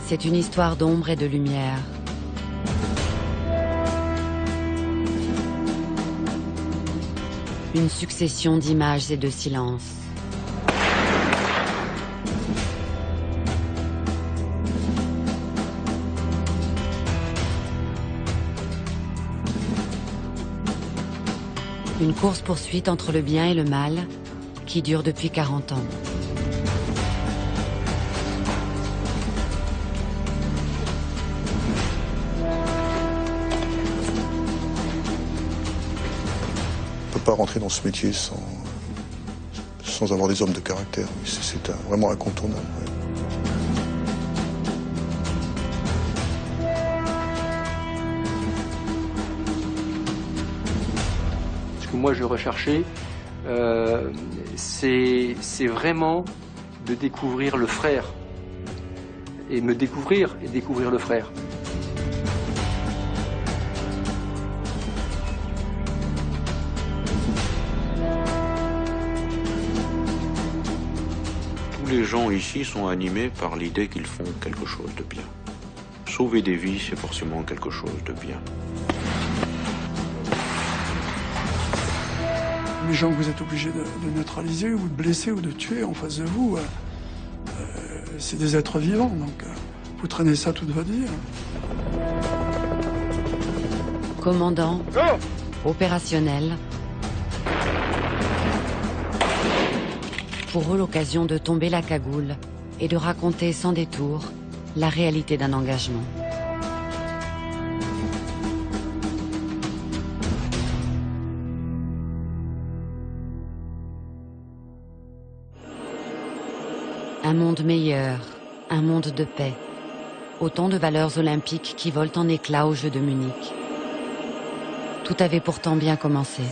C'est une histoire d'ombre et de lumière. Une succession d'images et de silences. Une course-poursuite entre le bien et le mal qui dure depuis 40 ans. On ne peut pas rentrer dans ce métier sans avoir des hommes de caractère. C'est vraiment incontournable. Ouais. Ce que moi je recherchais, c'est vraiment de découvrir le frère. Et me découvrir et découvrir le frère. Tous les gens ici sont animés par l'idée qu'ils font quelque chose de bien. Sauver des vies, c'est forcément quelque chose de bien. Les gens que vous êtes obligés de neutraliser ou de blesser ou de tuer en face de vous, c'est des êtres vivants, donc vous traînez ça toute votre vie. Commandant, opérationnel. Pour eux, l'occasion de tomber la cagoule et de raconter sans détour la réalité d'un engagement. Un monde meilleur, un monde de paix. Autant de valeurs olympiques qui volent en éclats aux Jeux de Munich. Tout avait pourtant bien commencé.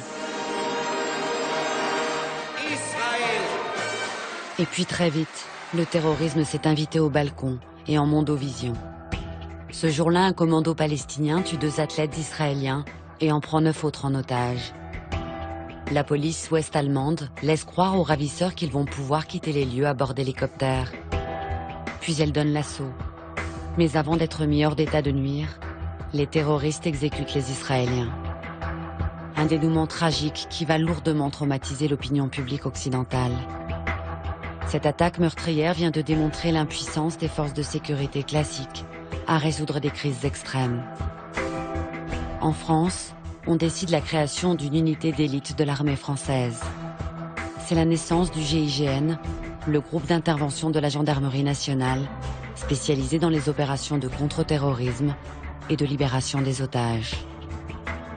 Et puis très vite, le terrorisme s'est invité au balcon et en mondovision. Ce jour-là, un commando palestinien tue 2 athlètes israéliens et en prend 9 autres en otage. La police ouest-allemande laisse croire aux ravisseurs qu'ils vont pouvoir quitter les lieux à bord d'hélicoptères. Puis elle donne l'assaut. Mais avant d'être mis hors d'état de nuire, les terroristes exécutent les Israéliens. Un dénouement tragique qui va lourdement traumatiser l'opinion publique occidentale. Cette attaque meurtrière vient de démontrer l'impuissance des forces de sécurité classiques à résoudre des crises extrêmes. En France, on décide la création d'une unité d'élite de l'armée française. C'est la naissance du GIGN, le groupe d'intervention de la gendarmerie nationale, spécialisé dans les opérations de contre-terrorisme et de libération des otages.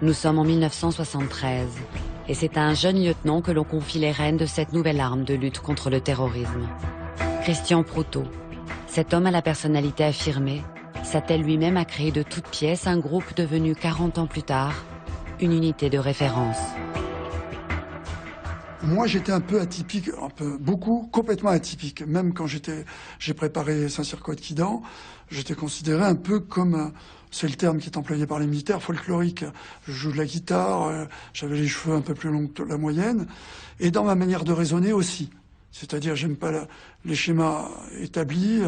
Nous sommes en 1973, et c'est à un jeune lieutenant que l'on confie les rênes de cette nouvelle arme de lutte contre le terrorisme. Christian Proutot, cet homme à la personnalité affirmée, s'attelle lui-même à créer de toutes pièces un groupe devenu 40 ans plus tard, une unité de référence. Moi, j'étais un peu atypique, complètement atypique. Même quand j'ai préparé Saint-Cyr-Coët-Quidan, j'étais considéré un peu comme, c'est le terme qui est employé par les militaires, folklorique. Je joue de la guitare, j'avais les cheveux un peu plus longs que la moyenne, et dans ma manière de raisonner aussi. C'est-à-dire, j'aime pas les schémas établis.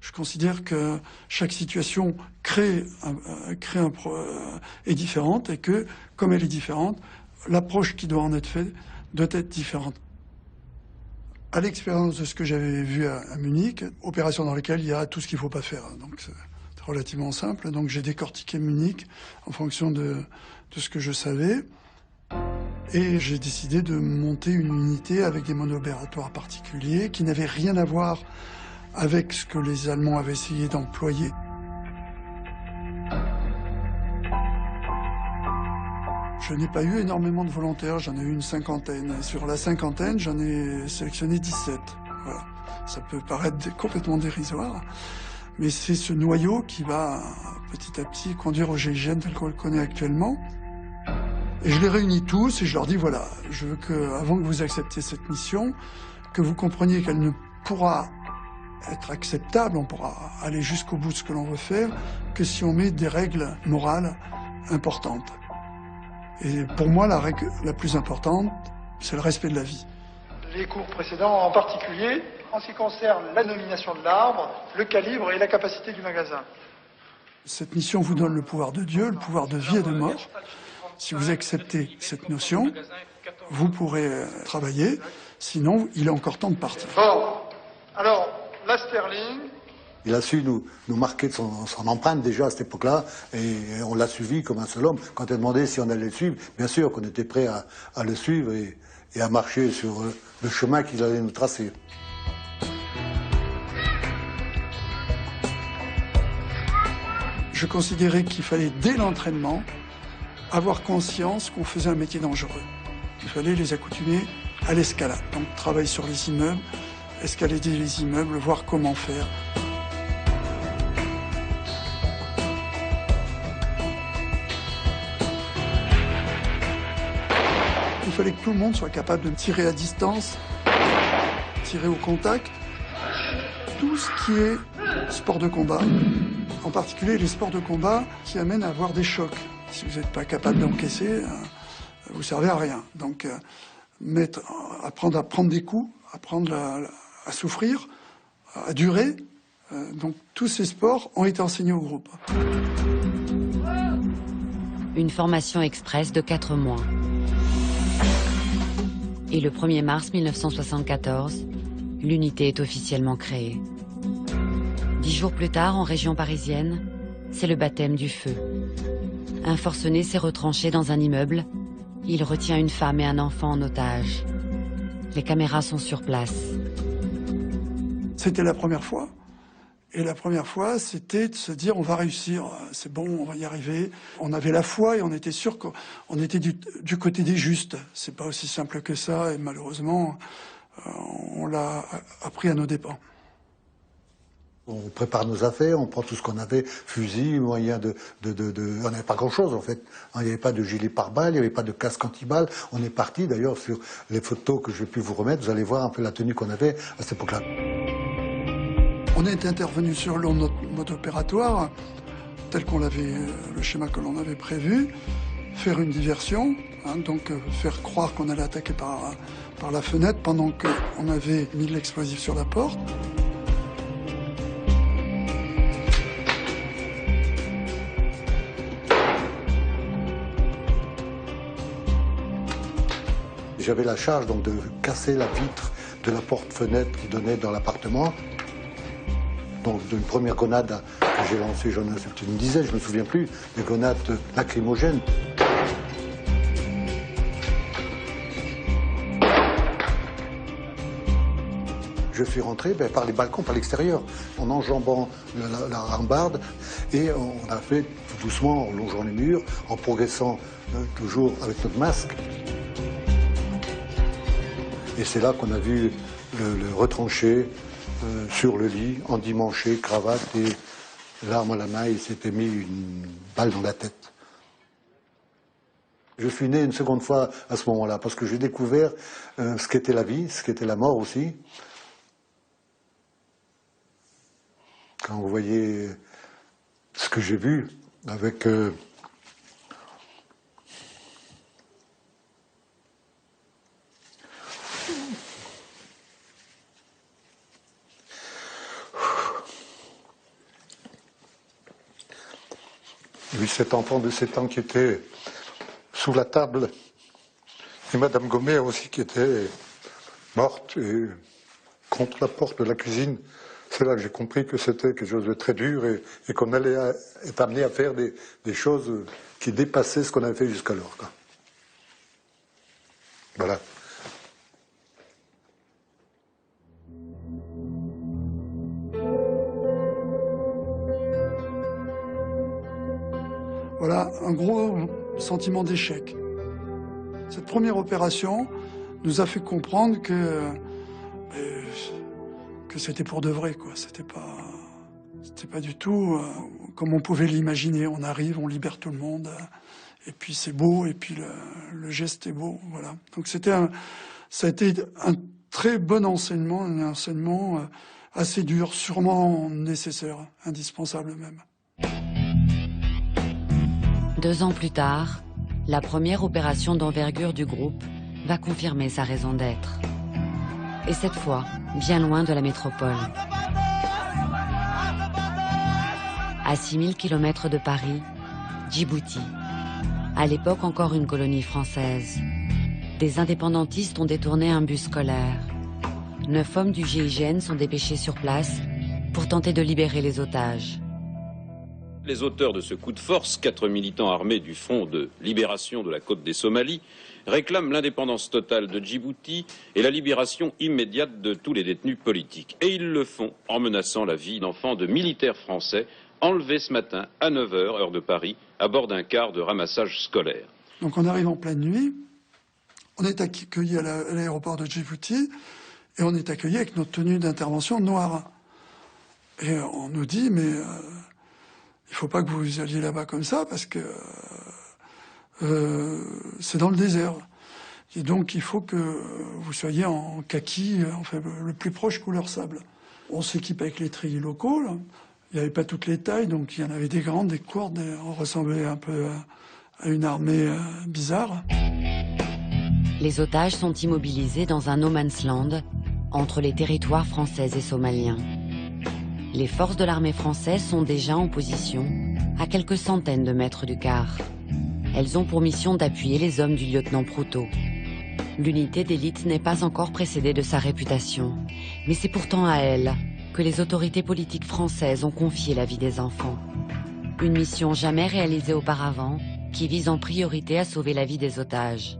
Je considère que chaque situation est différente et que, comme elle est différente, l'approche qui doit en être faite doit être différente. À l'expérience de ce que j'avais vu à Munich, opération dans laquelle il y a tout ce qu'il ne faut pas faire. Donc c'est relativement simple. Donc j'ai décortiqué Munich en fonction de ce que je savais. Et j'ai décidé de monter une unité avec des modes opératoires particuliers qui n'avaient rien à voir avec ce que les Allemands avaient essayé d'employer. Je n'ai pas eu énormément de volontaires, j'en ai eu une 50aine. Sur la 50aine, j'en ai sélectionné 17. Voilà. Ça peut paraître complètement dérisoire, mais c'est ce noyau qui va petit à petit conduire au GIGN tel qu'on le connaît actuellement. Et je les réunis tous et je leur dis voilà, je veux que, avant que vous acceptiez cette mission, que vous compreniez qu'elle ne pourra être acceptable, on pourra aller jusqu'au bout de ce que l'on veut faire, que si on met des règles morales importantes. Et pour moi, la règle la plus importante, c'est le respect de la vie. les cours précédents, en particulier en ce qui concerne la nomination de l'arbre, le calibre et la capacité du magasin. Cette mission vous donne le pouvoir de Dieu, le pouvoir de vie et de mort. Si vous acceptez cette notion, vous pourrez travailler, sinon il est encore temps de partir. Bon, alors, la Sterling... Il a su nous marquer de son empreinte déjà à cette époque-là, et on l'a suivi comme un seul homme. Quand il demandait si on allait le suivre, bien sûr qu'on était prêt à le suivre et à marcher sur le chemin qu'il allait nous tracer. Je considérais qu'il fallait, dès l'entraînement, avoir conscience qu'on faisait un métier dangereux. Il fallait les accoutumer à l'escalade. Donc, travailler sur les immeubles, escalader les immeubles, voir comment faire. Il fallait que tout le monde soit capable de tirer à distance, tirer au contact. Tout ce qui est sport de combat, en particulier les sports de combat qui amènent à avoir des chocs. Si vous n'êtes pas capable d'encaisser, vous ne servez à rien. Donc, apprendre à prendre des coups, apprendre à souffrir, à durer. Donc, tous ces sports ont été enseignés au groupe. Une formation express de 4 mois. Et le 1er mars 1974, l'unité est officiellement créée. 10 jours plus tard, en région parisienne, c'est le baptême du feu. Un forcené s'est retranché dans un immeuble. Il retient une femme et un enfant en otage. Les caméras sont sur place. C'était la première fois. Et la première fois, c'était de se dire on va réussir, c'est bon, on va y arriver. On avait la foi et on était sûr qu'on était du côté des justes. C'est pas aussi simple que ça et malheureusement, on l'a appris à nos dépens. On prépare nos affaires, on prend tout ce qu'on avait, fusil, moyen on n'avait pas grand-chose en fait. Il n'y avait pas de gilet pare-balles, il n'y avait pas de casque anti-balles. On est parti d'ailleurs sur les photos que je vais plus vous remettre, vous allez voir un peu la tenue qu'on avait à cette époque-là. On est intervenu sur le mode opératoire, tel qu'on l'avait, le schéma que l'on avait prévu, faire une diversion, donc faire croire qu'on allait attaquer par la fenêtre pendant qu'on avait mis de l'explosif sur la porte. J'avais la charge donc de casser la vitre de la porte-fenêtre qui donnait dans l'appartement. Donc d'une première grenade que j'ai lancée, j'en ai insulté une dizaine, je ne me souviens plus, des grenades lacrymogènes. Je suis rentré par les balcons, par l'extérieur, en enjambant la rambarde, et on a fait tout doucement, en longeant les murs, en progressant toujours avec notre masque. Et c'est là qu'on a vu le retranché sur le lit, endimanché, cravate et l'arme à la main. Il s'était mis une balle dans la tête. Je suis né une seconde fois à ce moment-là parce que j'ai découvert ce qu'était la vie, ce qu'était la mort aussi. Quand vous voyez ce que j'ai vu avec... J'ai vu cet enfant de 7 ans qui était sous la table et Madame Gomet aussi qui était morte et contre la porte de la cuisine. C'est là que j'ai compris que c'était quelque chose de très dur et qu'on allait être amené à faire des choses qui dépassaient ce qu'on avait fait jusqu'alors. Voilà. Voilà un gros sentiment d'échec. Cette première opération nous a fait comprendre que c'était pour de vrai, quoi. C'était pas du tout comme on pouvait l'imaginer. On arrive, on libère tout le monde, et puis c'est beau, et puis le geste est beau, voilà. Donc ça a été un très bon enseignement, un enseignement assez dur, sûrement nécessaire, indispensable même. 2 ans plus tard, la première opération d'envergure du groupe va confirmer sa raison d'être. et cette fois, bien loin de la métropole. À 6000 km de Paris, Djibouti. À l'époque encore une colonie française. Des indépendantistes ont détourné un bus scolaire. 9 hommes du GIGN sont dépêchés sur place pour tenter de libérer les otages. Les auteurs de ce coup de force, 4 militants armés du Front de libération de la côte des Somalies, réclament l'indépendance totale de Djibouti et la libération immédiate de tous les détenus politiques. Et ils le font en menaçant la vie d'enfants de militaires français enlevés ce matin à 9 h, heure de Paris, à bord d'un car de ramassage scolaire. Donc on arrive en pleine nuit, on est accueilli à l'aéroport de Djibouti et on est accueilli avec notre tenue d'intervention noire. Et on nous dit, mais il ne faut pas que vous alliez là-bas comme ça parce que c'est dans le désert. Et donc il faut que vous soyez en kaki, enfin, le plus proche couleur sable. On s'équipe avec les treillis locaux, là. Il n'y avait pas toutes les tailles, donc il y en avait des grandes, des courtes, on ressemblait un peu à une armée bizarre. Les otages sont immobilisés dans un no man's land entre les territoires français et somaliens. Les forces de l'armée française sont déjà en position à quelques centaines de mètres du car. Elles ont pour mission d'appuyer les hommes du lieutenant Proutot. L'unité d'élite n'est pas encore précédée de sa réputation, mais c'est pourtant à elle que les autorités politiques françaises ont confié la vie des enfants. Une mission jamais réalisée auparavant, qui vise en priorité à sauver la vie des otages.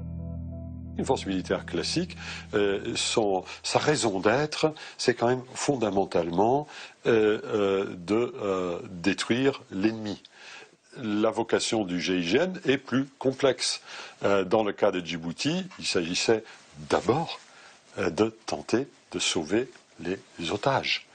Une force militaire classique, sa raison d'être, c'est quand même fondamentalement de détruire l'ennemi. La vocation du GIGN est plus complexe. Dans le cas de Djibouti, il s'agissait d'abord de tenter de sauver les otages.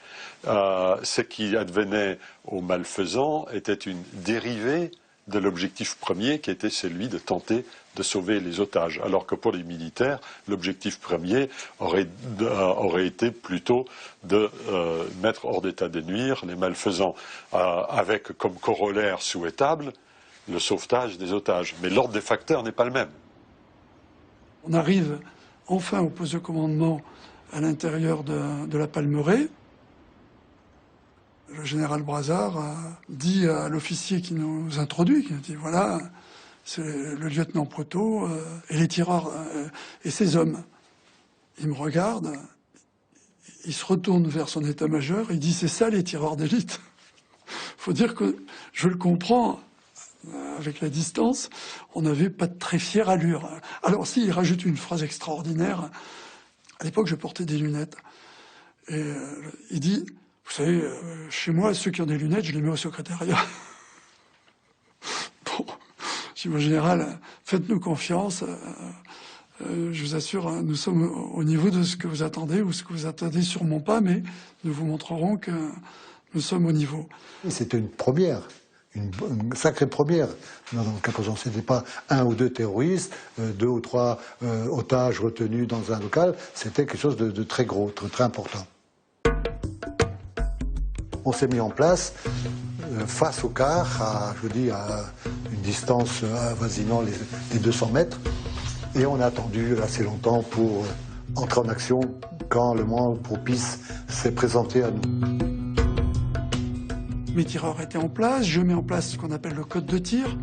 Ce qui advenait aux malfaisants était une dérivée de l'objectif premier qui était celui de tenter de sauver les otages. Alors que pour les militaires, l'objectif premier aurait été plutôt de mettre hors d'état de nuire les malfaisants, avec comme corollaire souhaitable le sauvetage des otages. Mais l'ordre des facteurs n'est pas le même. On arrive enfin au poste de commandement à l'intérieur de la Palmeraie. Le général Brazard dit à l'officier qui nous introduit, qui nous dit voilà, c'est le lieutenant Proutot et les tireurs et ses hommes. Il me regarde, il se retourne vers son état-major, il dit c'est ça les tireurs d'élite. Faut dire que je le comprends, avec la distance, on n'avait pas de très fière allure. Alors si, il rajoute une phrase extraordinaire. À l'époque, je portais des lunettes. Et il dit, vous savez, chez moi, ceux qui ont des lunettes, je les mets au secrétariat. Bon, je dis, mon général, faites-nous confiance. Je vous assure, nous sommes au niveau de ce que vous attendez, ou ce que vous attendez sûrement pas, mais nous vous montrerons que nous sommes au niveau. C'était une première. Une sacrée première. Dans le cas présent, ce n'était pas 1 ou 2 terroristes, 2 ou 3 otages retenus dans un local, c'était quelque chose de très gros, très important. On s'est mis en place face au car, à une distance avoisinant les 200 mètres, et on a attendu assez longtemps pour entrer en action quand le moment propice s'est présenté à nous. Mes tireurs étaient en place, je mets en place ce qu'on appelle le code de tir.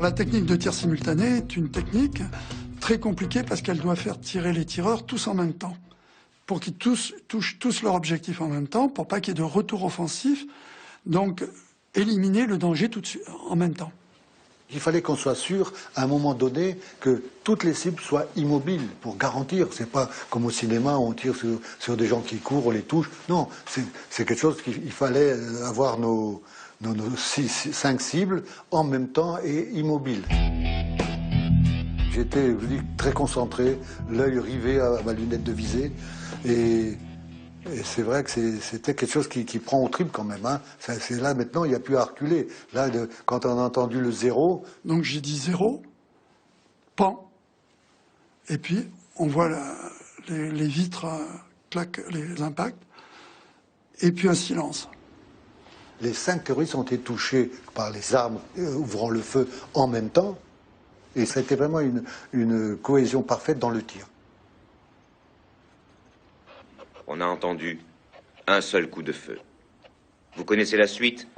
La technique de tir simultané est une technique très compliquée parce qu'elle doit faire tirer les tireurs tous en même temps. Pour qu'ils touchent tous leur objectif en même temps, pour pas qu'il y ait de retour offensif, donc éliminer le danger tout de suite, en même temps. Il fallait qu'on soit sûr, à un moment donné, que toutes les cibles soient immobiles pour garantir. C'est pas comme au cinéma où on tire sur des gens qui courent, on les touche. Non, c'est quelque chose qu'il fallait avoir nos 5 cibles en même temps et immobiles. J'étais, je vous dis, très concentré, l'œil rivé à ma lunette de visée. Et c'est vrai que c'était quelque chose qui prend au trip quand même. Hein. C'est là maintenant, il n'y a plus à reculer. Là, quand on a entendu le 0... Donc j'ai dit 0, pan. Et puis, on voit les vitres claquent les impacts. Et puis un silence. Les 5 terroristes ont été touchés par les armes ouvrant le feu en même temps. Et ça a été vraiment une cohésion parfaite dans le tir. On a entendu un seul coup de feu. Vous connaissez la suite?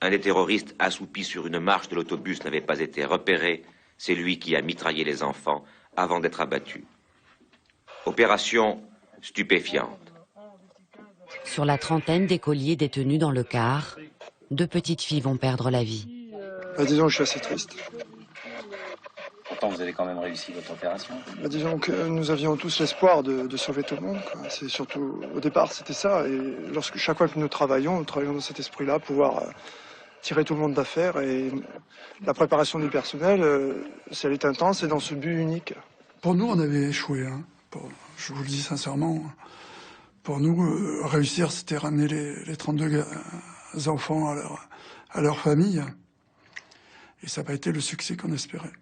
Un des terroristes assoupi sur une marche de l'autobus n'avait pas été repéré. C'est lui qui a mitraillé les enfants avant d'être abattu. Opération stupéfiante. Sur la trentaine d'écoliers détenus dans le car, 2 petites filles vont perdre la vie. Disons que je suis assez triste. Pourtant, vous avez quand même réussi votre opération. Disons que nous avions tous l'espoir de sauver tout le monde. C'est surtout, au départ, c'était ça. Et chaque fois que nous travaillons dans cet esprit-là, pouvoir tirer tout le monde d'affaire. Et la préparation du personnel, si elle est intense, c'est dans ce but unique. Pour nous, on avait échoué. Je vous le dis sincèrement. Pour nous, réussir, c'était ramener les 32 enfants à leur famille. Et ça n'a pas été le succès qu'on espérait.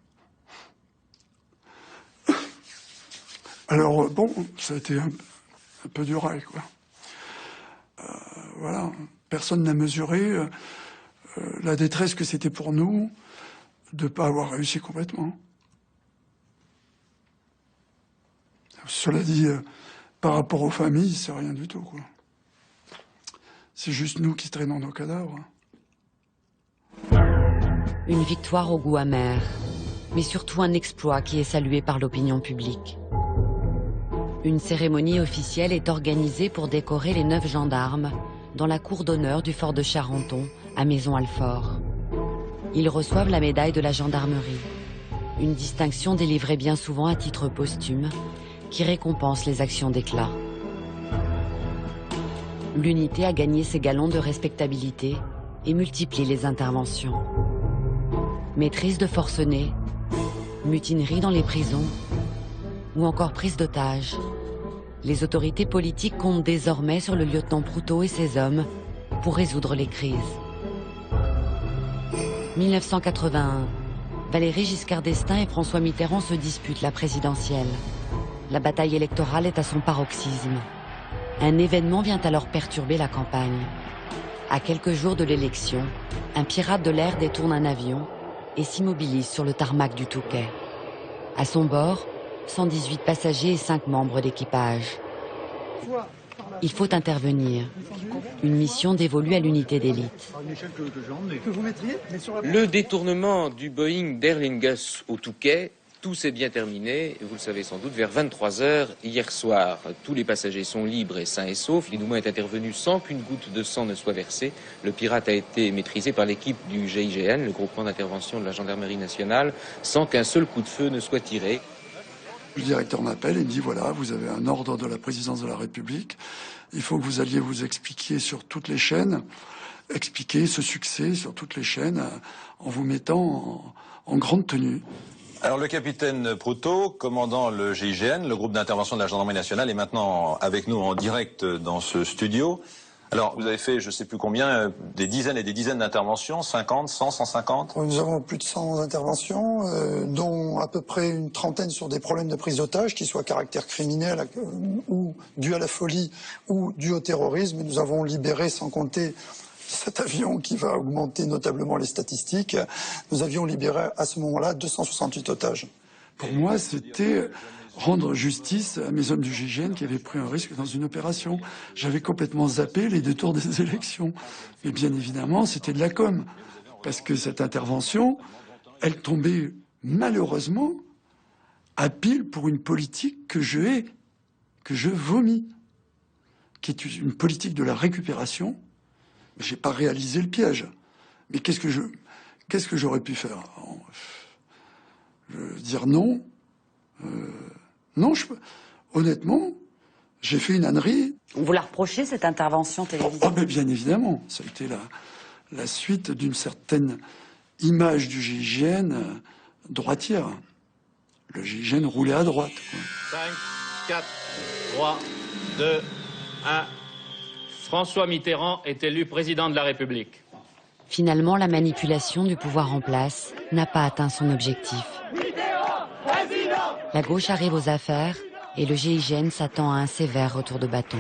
Alors, bon, ça a été un peu du rail, quoi. Voilà, personne n'a mesuré la détresse que c'était pour nous de ne pas avoir réussi complètement. Cela dit, par rapport aux familles, c'est rien du tout, quoi. C'est juste nous qui traînons nos cadavres. Une victoire au goût amer, mais surtout un exploit qui est salué par l'opinion publique. Une cérémonie officielle est organisée pour décorer les 9 gendarmes dans la cour d'honneur du fort de Charenton, à Maisons-Alfort. Ils reçoivent la médaille de la gendarmerie, une distinction délivrée bien souvent à titre posthume, qui récompense les actions d'éclat. L'unité a gagné ses galons de respectabilité et multiplie les interventions. Maîtrise de forcenés, mutinerie dans les prisons, ou encore prise d'otages. Les autorités politiques comptent désormais sur le lieutenant Proutot et ses hommes pour résoudre les crises. 1981, Valéry Giscard d'Estaing et François Mitterrand se disputent la présidentielle. La bataille électorale est à son paroxysme. Un événement vient alors perturber la campagne. À quelques jours de l'élection, un pirate de l'air détourne un avion et s'immobilise sur le tarmac du Touquet. À son bord, 118 passagers et 5 membres d'équipage. Il faut intervenir. Une mission dévolue à l'unité d'élite. Le détournement du Boeing d'Aer Lingus au Touquet, tout s'est bien terminé, vous le savez sans doute, vers 23 h hier soir. Tous les passagers sont libres et sains et saufs. L'inouï est intervenu sans qu'une goutte de sang ne soit versée. Le pirate a été maîtrisé par l'équipe du GIGN, le groupement d'intervention de la gendarmerie nationale, sans qu'un seul coup de feu ne soit tiré. Le directeur m'appelle et me dit, voilà, vous avez un ordre de la présidence de la République. Il faut que vous alliez vous expliquer sur toutes les chaînes, expliquer ce succès sur toutes les chaînes en vous mettant en grande tenue. Alors le capitaine Proutot, commandant le GIGN, le groupe d'intervention de la gendarmerie nationale, est maintenant avec nous en direct dans ce studio. Alors vous avez fait, je ne sais plus combien, des dizaines et des dizaines d'interventions, 50, 100, 150 ? Nous avons plus de 100 interventions, dont à peu près une trentaine sur des problèmes de prise d'otages, qui soient à caractère criminel ou dû à la folie ou dû au terrorisme. Nous avons libéré, sans compter cet avion qui va augmenter notablement les statistiques, nous avions libéré à ce moment-là 268 otages. Pour moi, c'était rendre justice à mes hommes du GIGN qui avaient pris un risque dans une opération. J'avais complètement zappé les détours des élections. Mais bien évidemment, c'était de la com. Parce que cette intervention, elle tombait malheureusement à pile pour une politique que je hais, que je vomis, qui est une politique de la récupération. J'ai pas réalisé le piège. Mais qu'est-ce que j'aurais pu faire? Dire non. Non, honnêtement, j'ai fait une ânerie. Vous la reprochez, cette intervention télévisée? Oh, mais bien évidemment. Ça a été la suite d'une certaine image du GIGN droitière. Le GIGN roulait à droite, quoi. 5, 4, 3, 2, 1... François Mitterrand est élu président de la République. Finalement, la manipulation du pouvoir en place n'a pas atteint son objectif. La gauche arrive aux affaires et le GIGN s'attend à un sévère retour de bâton.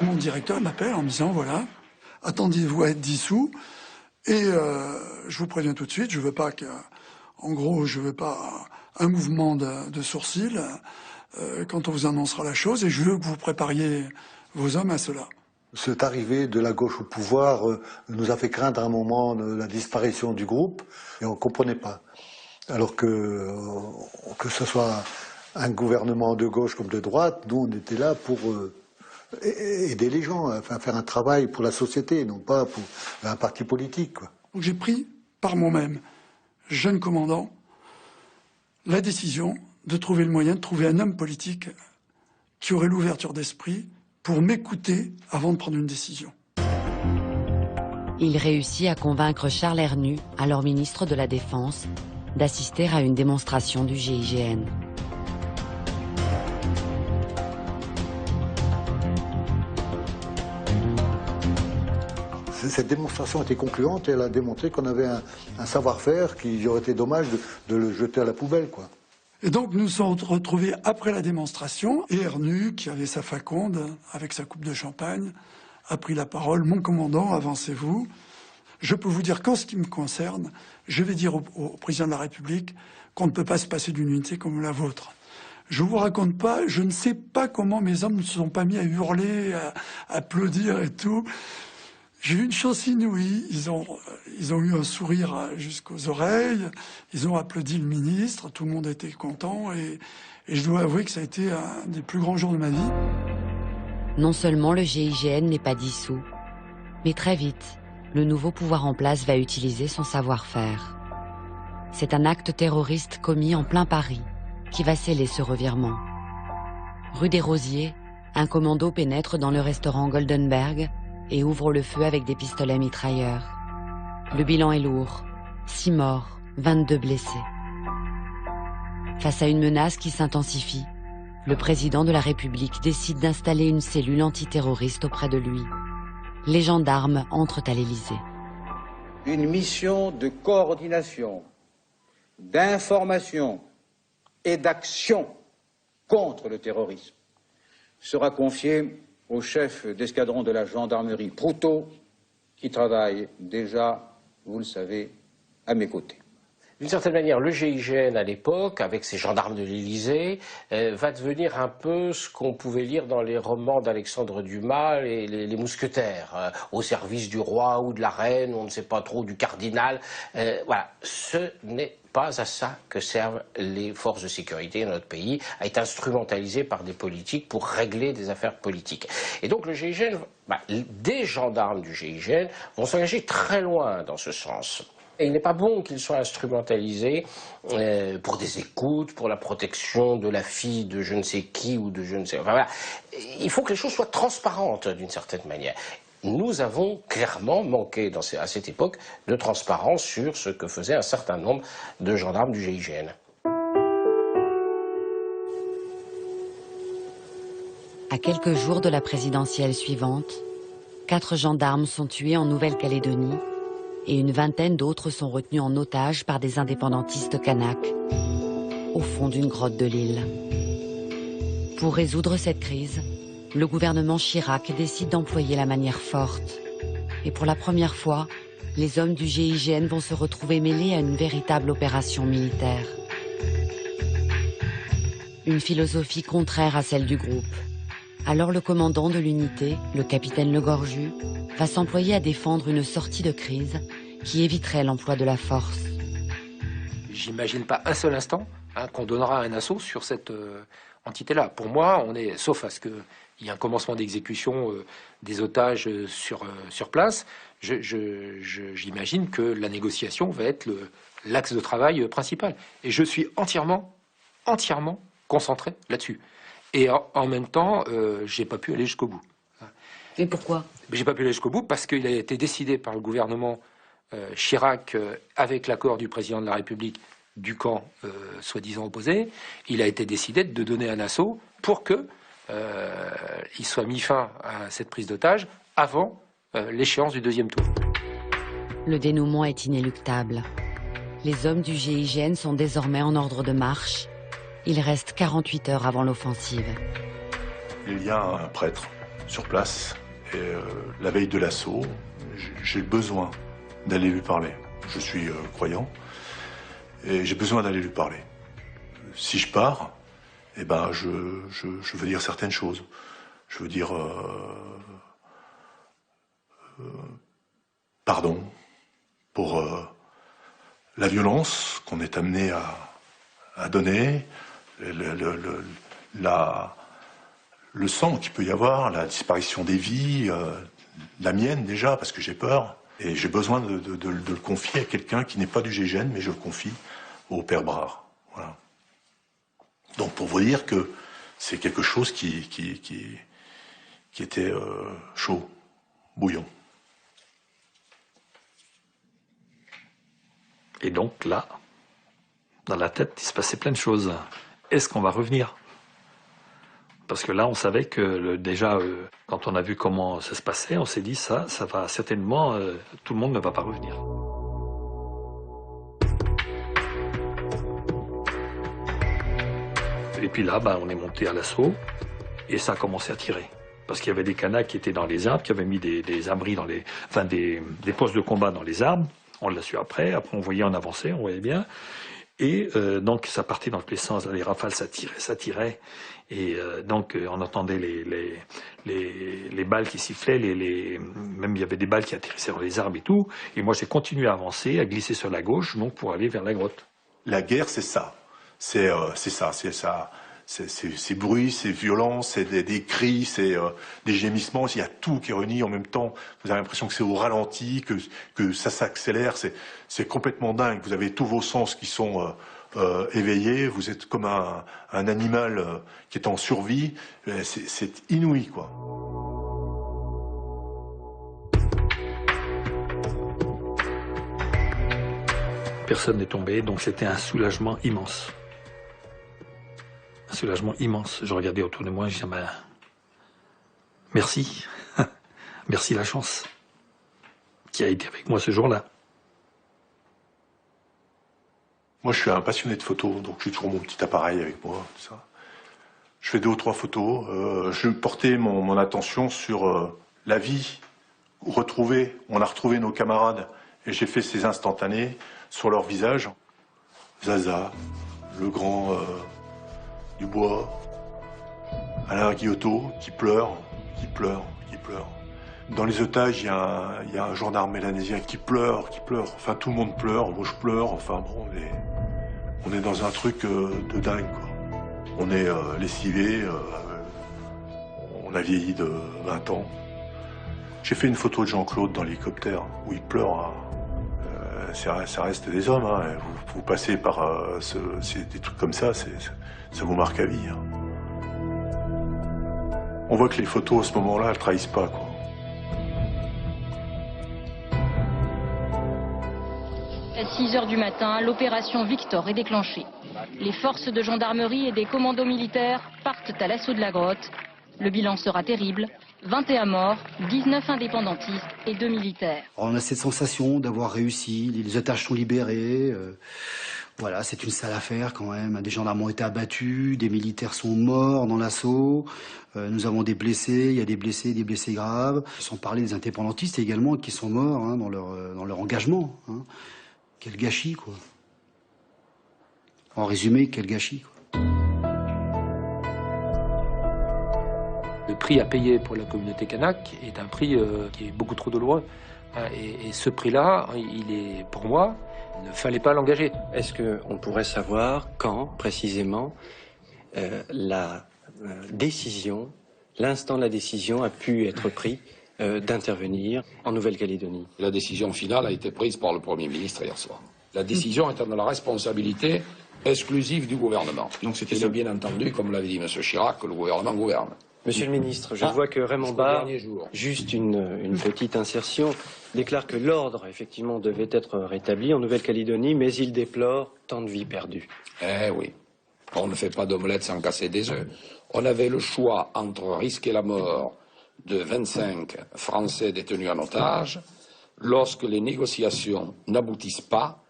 Mon directeur m'appelle en me disant, voilà, attendez-vous à être dissous et je vous préviens tout de suite, je veux pas un mouvement de sourcil. quand on vous annoncera la chose, et je veux que vous prépariez vos hommes à cela. Cette arrivée de la gauche au pouvoir nous a fait craindre à un moment la disparition du groupe, et on ne comprenait pas. Alors que ce soit un gouvernement de gauche comme de droite, nous on était là pour aider les gens, enfin, faire un travail pour la société, non pas pour un parti politique, quoi. Donc j'ai pris par moi-même, jeune commandant, la décision de trouver le moyen de trouver un homme politique qui aurait l'ouverture d'esprit pour m'écouter avant de prendre une décision. Il réussit à convaincre Charles Hernu, alors ministre de la Défense, d'assister à une démonstration du GIGN. Cette démonstration était concluante et elle a démontré qu'on avait un savoir-faire qu'il aurait été dommage de le jeter à la poubelle, quoi. Et donc nous nous sommes retrouvés après la démonstration, et Hernu, qui avait sa faconde, avec sa coupe de champagne, a pris la parole. Mon commandant, avancez-vous. Je peux vous dire qu'en ce qui me concerne, je vais dire au président de la République qu'on ne peut pas se passer d'une unité comme la vôtre. Je vous raconte pas, je ne sais pas comment mes hommes ne se sont pas mis à hurler, à applaudir et tout. J'ai eu une chance inouïe, ils ont eu un sourire jusqu'aux oreilles, ils ont applaudi le ministre, tout le monde était content et je dois avouer que ça a été un des plus grands jours de ma vie. Non seulement le GIGN n'est pas dissous, mais très vite, le nouveau pouvoir en place va utiliser son savoir-faire. C'est un acte terroriste commis en plein Paris qui va sceller ce revirement. Rue des Rosiers, un commando pénètre dans le restaurant Goldenberg et ouvre le feu avec des pistolets mitrailleurs. Le bilan est lourd, 6 morts, 22 blessés. Face à une menace qui s'intensifie, le président de la République décide d'installer une cellule antiterroriste auprès de lui. Les gendarmes entrent à l'Élysée. Une mission de coordination, d'information et d'action contre le terrorisme sera confiée au chef d'escadron de la gendarmerie Proutot, qui travaille déjà, vous le savez, à mes côtés. D'une certaine manière, le GIGN à l'époque, avec ses gendarmes de l'Élysée, va devenir un peu ce qu'on pouvait lire dans les romans d'Alexandre Dumas, les mousquetaires, au service du roi ou de la reine, on ne sait pas trop, du cardinal. Voilà, ce n'est pas à ça que servent les forces de sécurité dans notre pays, à être instrumentalisées par des politiques pour régler des affaires politiques. Et donc le GIGN, des gendarmes du GIGN vont s'engager très loin dans ce sens. Et il n'est pas bon qu'ils soient instrumentalisés pour des écoutes, pour la protection de la fille de je ne sais qui ou de je ne sais... Enfin, voilà. Il faut que les choses soient transparentes d'une certaine manière. Nous avons clairement manqué à cette époque de transparence sur ce que faisaient un certain nombre de gendarmes du GIGN. À quelques jours de la présidentielle suivante, 4 gendarmes sont tués en Nouvelle-Calédonie et une vingtaine d'autres sont retenus en otage par des indépendantistes kanaks au fond d'une grotte de l'île. Pour résoudre cette crise, le gouvernement Chirac décide d'employer la manière forte. Et pour la première fois, les hommes du GIGN vont se retrouver mêlés à une véritable opération militaire. Une philosophie contraire à celle du groupe. Alors le commandant de l'unité, le capitaine Legorju, va s'employer à défendre une sortie de crise qui éviterait l'emploi de la force. J'imagine pas un seul instant qu'on donnera un assaut sur cette entité-là. Pour moi, on est, sauf à ce qu'il y ait un commencement d'exécution des otages sur place, j'imagine que la négociation va être l'axe de travail principal. Et je suis entièrement concentré là-dessus. Et en même temps, j'ai pas pu aller jusqu'au bout. Et pourquoi? J'ai pas pu aller jusqu'au bout parce qu'il a été décidé par le gouvernement Chirac, avec l'accord du président de la République du camp soi-disant opposé, il a été décidé de donner un assaut pour que il soit mis fin à cette prise d'otage avant l'échéance du deuxième tour. Le dénouement est inéluctable. Les hommes du GIGN sont désormais en ordre de marche. Il reste 48 heures avant l'offensive. Il y a un prêtre sur place et la veille de l'assaut, j'ai besoin d'aller lui parler. Je suis croyant et j'ai besoin d'aller lui parler. Si je pars eh ben, je veux dire certaines choses. Je veux dire pardon pour la violence qu'on est amené à donner, le sang qu'il peut y avoir, la disparition des vies, la mienne déjà, parce que j'ai peur. Et j'ai besoin de le confier à quelqu'un qui n'est pas du GIGN, mais je le confie au père Brard. Voilà. Donc pour vous dire que c'est quelque chose qui était chaud, bouillant. Et donc là, dans la tête, il se passait plein de choses. Est-ce qu'on va revenir ? Parce que là, on savait que déjà, quand on a vu comment ça se passait, on s'est dit ça va certainement, tout le monde ne va pas revenir. Et puis là, on est monté à l'assaut et ça a commencé à tirer. Parce qu'il y avait des Kanaks qui étaient dans les arbres, qui avaient mis des abris des postes de combat dans les arbres. On l'a su après on voyait en avançait, on voyait bien. Et donc ça partait dans tous les sens, les rafales ça tirait. Et donc on entendait les balles qui sifflaient, même il y avait des balles qui atterrissaient sur les arbres et tout. Et moi j'ai continué à avancer, à glisser sur la gauche, donc pour aller vers la grotte. La guerre c'est ça, c'est ça. Ces bruits, ces violences, c'est des cris, c'est des gémissements, il y a tout qui est réuni en même temps. Vous avez l'impression que c'est au ralenti, que ça s'accélère, c'est complètement dingue. Vous avez tous vos sens qui sont éveillés, vous êtes comme un animal qui est en survie, c'est inouï, quoi. Personne n'est tombé, donc c'était un soulagement immense. Un soulagement immense. Je regardais autour de moi et je disais, merci. Merci la chance qui a été avec moi ce jour-là. Moi, je suis un passionné de photos, donc j'ai toujours mon petit appareil avec moi, tout ça. Je fais 2 ou 3 photos. Je portais mon attention sur la vie retrouvée. On a retrouvé nos camarades et j'ai fait ces instantanés sur leur visage. Zaza, le grand Dubois, Alain Guillotot qui pleure. Dans les otages, il y a un gendarme mélanésien qui pleure. Enfin, tout le monde pleure, moi je pleure. Enfin bon, on est dans un truc de dingue, quoi. On est lessivé, on a vieilli de 20 ans. J'ai fait une photo de Jean-Claude dans l'hélicoptère où il pleure. Ça reste des hommes, hein. Vous passez par des trucs comme ça, ça vous marque à vie, hein. On voit que les photos à ce moment-là, elles trahissent pas, quoi. À 6h du matin, l'opération Victor est déclenchée. Les forces de gendarmerie et des commandos militaires partent à l'assaut de la grotte. Le bilan sera terrible. 21 morts, 19 indépendantistes et 2 militaires. On a cette sensation d'avoir réussi, les otages sont libérés. Voilà, c'est une sale affaire quand même. Des gendarmes ont été abattus, des militaires sont morts dans l'assaut. Nous avons des blessés, il y a des blessés graves. Sans parler des indépendantistes également qui sont morts, hein, dans leur engagement, hein. Quel gâchis, quoi. En résumé, quel gâchis, quoi. Le prix à payer pour la communauté kanak est un prix qui est beaucoup trop douloureux. Et ce prix-là, pour moi, il ne fallait pas l'engager. Est-ce qu'on pourrait savoir quand, précisément, la décision, l'instant de la décision a pu être pris d'intervenir en Nouvelle-Calédonie? La décision finale a été prise par le Premier ministre hier soir. La décision étant de la responsabilité exclusive du gouvernement. Donc c'était bien entendu, comme l'avait dit M. Chirac, que le gouvernement gouverne. Monsieur le ministre, je vois que Raymond Barre, juste une petite insertion, déclare que l'ordre, effectivement, devait être rétabli en Nouvelle-Calédonie, mais il déplore tant de vies perdues. Eh oui, on ne fait pas d'omelette sans casser des œufs. On avait le choix entre risquer la mort de 25 Français détenus en otage. Lorsque les négociations n'aboutissent pas,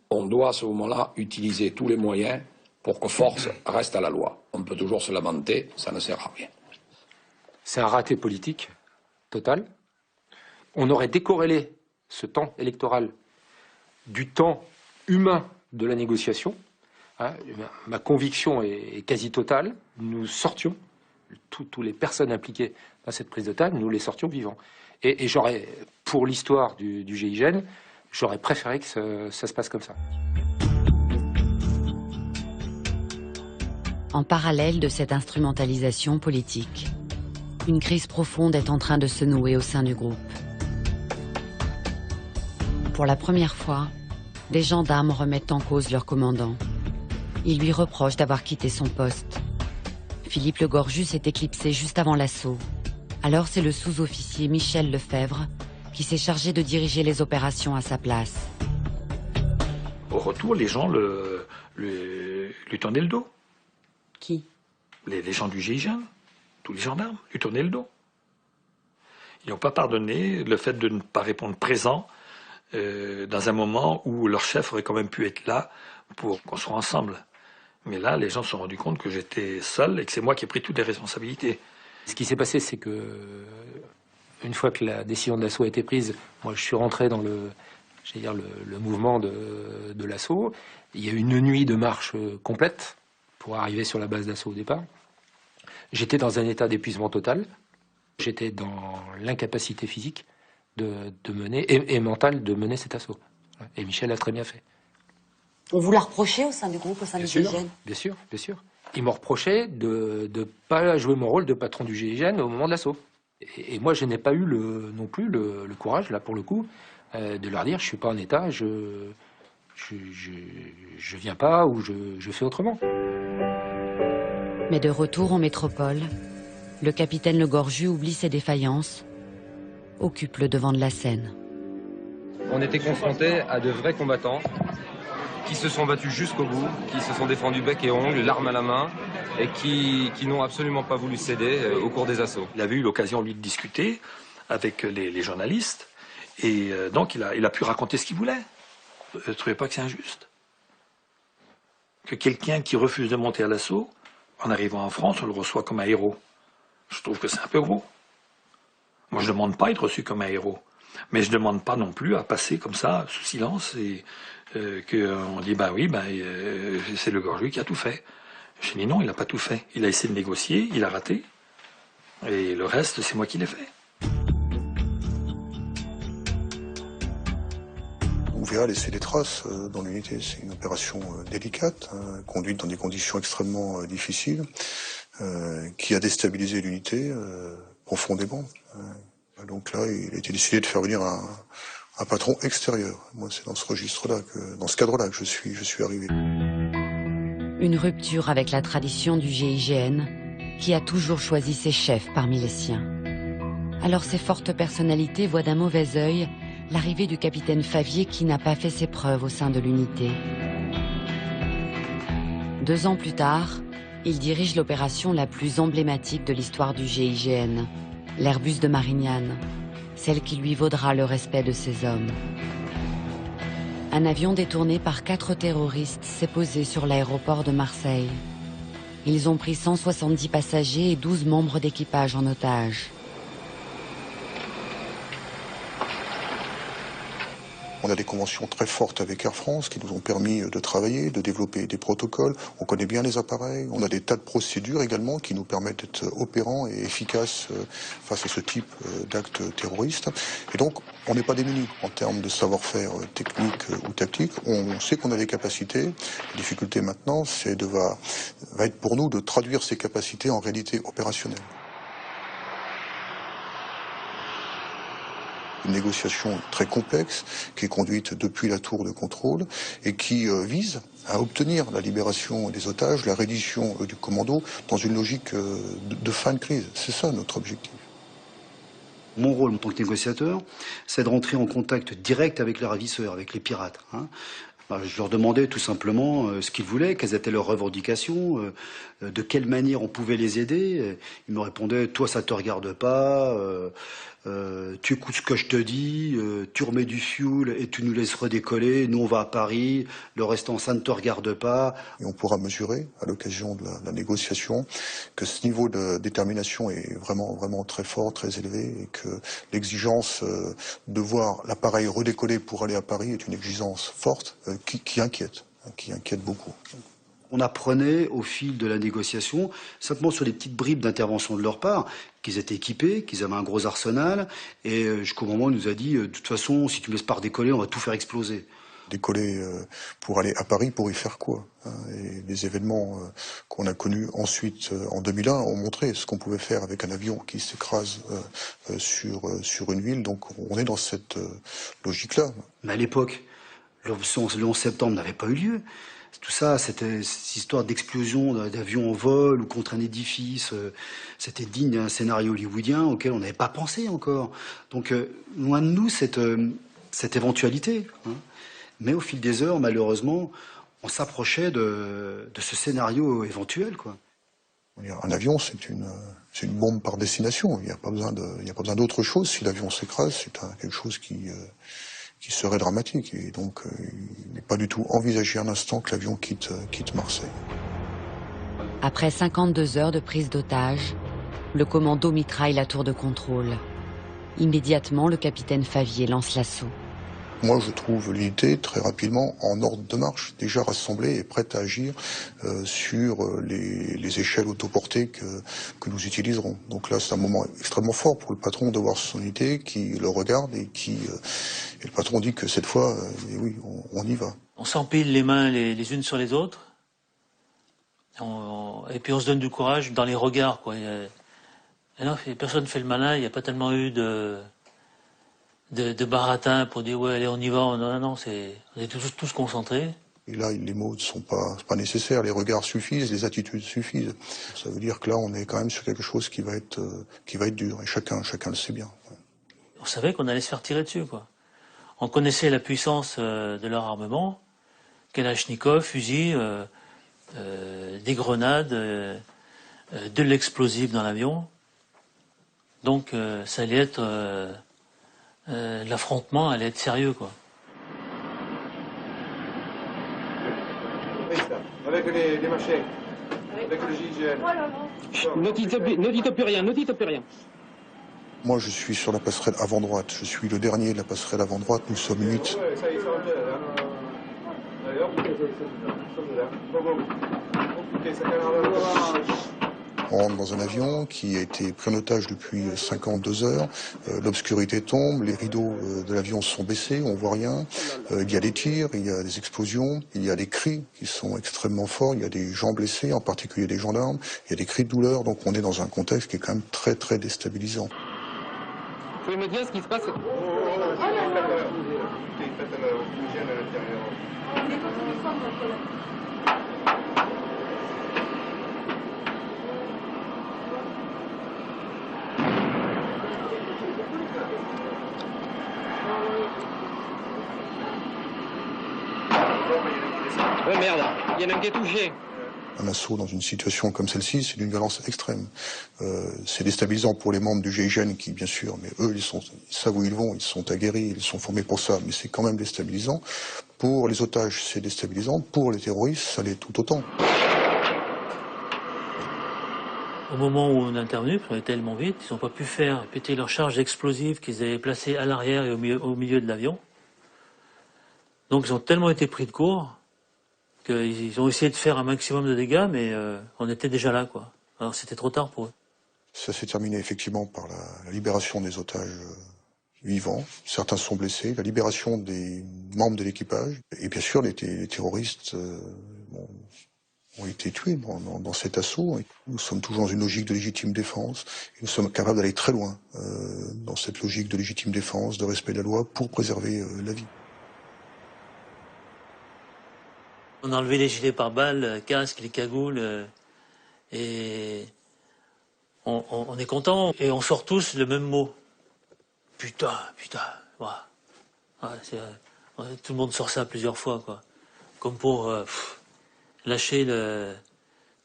on doit à ce moment-là utiliser tous les moyens pour que force reste à la loi. On peut toujours se lamenter, ça ne sert à rien. C'est un raté politique total. On aurait décorrélé ce temps électoral du temps humain de la négociation. hein, ma conviction est quasi totale, nous sortions, toutes les personnes impliquées dans cette prise d'otage, nous les sortions vivants. Et j'aurais, pour l'histoire du GIGN, j'aurais préféré que ça se passe comme ça. En parallèle de cette instrumentalisation politique, une crise profonde est en train de se nouer au sein du groupe. Pour la première fois, des gendarmes remettent en cause leur commandant. Ils lui reprochent d'avoir quitté son poste. Philippe Le Gorju s'est éclipsé juste avant l'assaut. Alors c'est le sous-officier Michel Lefebvre qui s'est chargé de diriger les opérations à sa place. Au retour, les gens lui tournaient le dos. Qui? Les gens du GIGN, tous les gendarmes, lui tournaient le dos. Ils n'ont pas pardonné le fait de ne pas répondre présent dans un moment où leur chef aurait quand même pu être là pour qu'on soit ensemble. Mais là, les gens se sont rendus compte que j'étais seul et que c'est moi qui ai pris toutes les responsabilités. Ce qui s'est passé, c'est que, une fois que la décision de l'assaut a été prise, moi je suis rentré dans le mouvement de l'assaut. Il y a eu une nuit de marche complète pour arriver sur la base d'assaut au départ. J'étais dans un état d'épuisement total. J'étais dans l'incapacité physique de mener, et mentale de mener cet assaut. Et Michel a très bien fait. On vous l'a reproché au sein du groupe, au sein du GIGN? Bien sûr, bien sûr. Ils m'ont reproché de ne pas jouer mon rôle de patron du GIGN au moment de l'assaut. Et moi, je n'ai pas eu non plus le courage, là pour le coup, de leur dire je suis pas en état, je viens pas ou je fais autrement. Mais de retour en métropole, le capitaine Le Gorju oublie ses défaillances, occupe le devant de la scène. On était confrontés à de vrais combattants qui se sont battus jusqu'au bout, qui se sont défendus bec et ongles, l'arme à la main, et qui n'ont absolument pas voulu céder au cours des assauts. Il avait eu l'occasion, lui, de discuter avec les journalistes, et donc il a pu raconter ce qu'il voulait. Je ne trouvais pas que c'est injuste. Que quelqu'un qui refuse de monter à l'assaut, en arrivant en France, on le reçoit comme un héros. Je trouve que c'est un peu gros. Moi, je ne demande pas à être reçu comme un héros. Mais je ne demande pas non plus à passer comme ça, sous silence, et qu'on dit, c'est Le Gorju qui a tout fait. Je dis non, il n'a pas tout fait. Il a essayé de négocier, il a raté. Et le reste, c'est moi qui l'ai fait. Ouvéa a laissé des traces dans l'unité. C'est une opération délicate, conduite dans des conditions extrêmement difficiles, qui a déstabilisé l'unité profondément. Donc là, il a été décidé de faire venir un patron extérieur. Moi, c'est dans ce registre-là, dans ce cadre-là que je suis arrivé. Une rupture avec la tradition du GIGN, qui a toujours choisi ses chefs parmi les siens. Alors ces fortes personnalités voient d'un mauvais œil l'arrivée du capitaine Favier qui n'a pas fait ses preuves au sein de l'unité. 2 ans plus tard, il dirige l'opération la plus emblématique de l'histoire du GIGN, l'Airbus de Marignane, celle qui lui vaudra le respect de ses hommes. Un avion détourné par 4 terroristes s'est posé sur l'aéroport de Marseille. Ils ont pris 170 passagers et 12 membres d'équipage en otage. On a des conventions très fortes avec Air France qui nous ont permis de travailler, de développer des protocoles. On connaît bien les appareils. On a des tas de procédures également qui nous permettent d'être opérants et efficaces face à ce type d'actes terroristes. Et donc, on n'est pas démunis en termes de savoir-faire technique ou tactique. On sait qu'on a des capacités. La difficulté maintenant, va être pour nous de traduire ces capacités en réalité opérationnelle. Une négociation très complexe qui est conduite depuis la tour de contrôle et qui vise à obtenir la libération des otages, la reddition du commando dans une logique de fin de crise. C'est ça notre objectif. Mon rôle en tant que négociateur, c'est de rentrer en contact direct avec les ravisseurs, avec les pirates. Je leur demandais tout simplement ce qu'ils voulaient, quelles étaient leurs revendications, de quelle manière on pouvait les aider. Ils me répondaient, toi ça te regarde pas, tu écoutes ce que je te dis, tu remets du fioul et tu nous laisses redécoller, nous on va à Paris, le restant ça ne te regarde pas. Et on pourra mesurer à l'occasion de la négociation que ce niveau de détermination est vraiment très fort, très élevé et que l'exigence de voir l'appareil redécoller pour aller à Paris est une exigence forte qui inquiète beaucoup. On apprenait au fil de la négociation, simplement sur les petites bribes d'intervention de leur part, qu'ils étaient équipés, qu'ils avaient un gros arsenal, et jusqu'au moment où il nous a dit, de toute façon, si tu me laisses pas redécoller, on va tout faire exploser. Décoller pour aller à Paris, pour y faire quoi, hein, et les événements qu'on a connus ensuite en 2001 ont montré ce qu'on pouvait faire avec un avion qui s'écrase sur une ville. Donc on est dans cette logique-là. Mais à l'époque, le 11 septembre n'avait pas eu lieu. Tout ça, c'était cette histoire d'explosion d'avions en vol ou contre un édifice. C'était digne d'un scénario hollywoodien auquel on n'avait pas pensé encore. Donc loin de nous cette éventualité. Hein. Mais au fil des heures, malheureusement, on s'approchait de ce scénario éventuel, quoi. Un avion, c'est une bombe par destination. Il n'y a pas besoin d'autre chose. Si l'avion s'écrase, c'est quelque chose qui serait dramatique. Et donc, il n'est pas du tout envisagé un instant que l'avion quitte Marseille. Après 52 heures de prise d'otage, le commando mitraille la tour de contrôle. Immédiatement, le capitaine Favier lance l'assaut. Moi, je trouve l'unité très rapidement en ordre de marche, déjà rassemblée et prête à agir sur les échelles autoportées que nous utiliserons. Donc là, c'est un moment extrêmement fort pour le patron de voir son unité qui le regarde et le patron dit que cette fois, oui, on y va. On s'empile les mains les unes sur les autres et puis on se donne du courage dans les regards, quoi. Personne ne fait le malin, il n'y a pas tellement eu de baratin pour dire ouais allez on y va, non, on est tous concentrés. Et là les mots ne sont pas nécessaires, les regards suffisent, les attitudes suffisent. Ça veut dire que là on est quand même sur quelque chose qui va être dur et chacun le sait bien. On savait qu'on allait se faire tirer dessus, quoi. On connaissait la puissance de leur armement, Kalachnikov, fusils, des grenades, de l'explosif dans l'avion. Donc ça allait être l'affrontement allait être sérieux, quoi. Avec les machins, avec le GIGN. Ne dites plus rien. Moi je suis sur la passerelle avant droite, je suis le dernier de la passerelle avant droite, nous sommes 8. On rentre dans un avion qui a été pris en otage depuis 52 heures. L'obscurité tombe, les rideaux de l'avion sont baissés, on voit rien. Il y a des tirs, il y a des explosions, il y a des cris qui sont extrêmement forts, il y a des gens blessés, en particulier des gendarmes, il y a des cris de douleur, donc on est dans un contexte qui est quand même très très déstabilisant. Vous pouvez me dire ce qui se passe? Oh merde, il y en a un qui est touché. Un assaut dans une situation comme celle-ci, c'est d'une violence extrême. C'est déstabilisant pour les membres du GIGN qui, bien sûr, mais eux, ils savent où ils vont, ils sont aguerris, ils sont formés pour ça, mais c'est quand même déstabilisant. Pour les otages, c'est déstabilisant. Pour les terroristes, ça l'est tout autant. Au moment où on a intervenu, parce qu'on est tellement vite, ils n'ont pas pu faire péter leur charge explosive qu'ils avaient placée à l'arrière et au milieu de l'avion. Donc ils ont tellement été pris de court qu'ils ont essayé de faire un maximum de dégâts, mais on était déjà là, quoi. Alors c'était trop tard pour eux. Ça s'est terminé effectivement par la libération des otages vivants. Certains sont blessés, la libération des membres de l'équipage. Et bien sûr, les terroristes ont été tués dans cet assaut. Nous sommes toujours dans une logique de légitime défense. Et nous sommes capables d'aller très loin dans cette logique de légitime défense, de respect de la loi pour préserver la vie. On a enlevé les gilets pare-balles, casques, les cagoules, et on est content. Et on sort tous le même mot. Putain. Voilà. Ouais, tout le monde sort ça plusieurs fois, quoi. Comme pour lâcher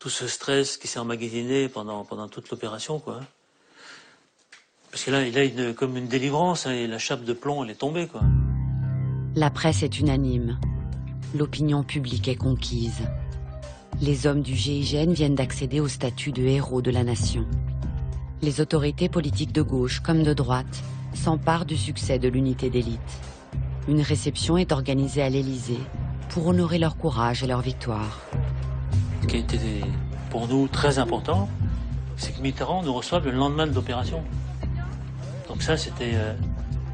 tout ce stress qui s'est emmagasiné pendant toute l'opération, quoi. Parce que là, il a comme une délivrance, hein, et la chape de plomb, elle est tombée, quoi. La presse est unanime. L'opinion publique est conquise. Les hommes du GIGN viennent d'accéder au statut de héros de la nation. Les autorités politiques de gauche comme de droite s'emparent du succès de l'unité d'élite. Une réception est organisée à l'Élysée pour honorer leur courage et leur victoire. qui était pour nous très important, c'est que Mitterrand nous reçoive le lendemain de l'opération. Donc ça, c'était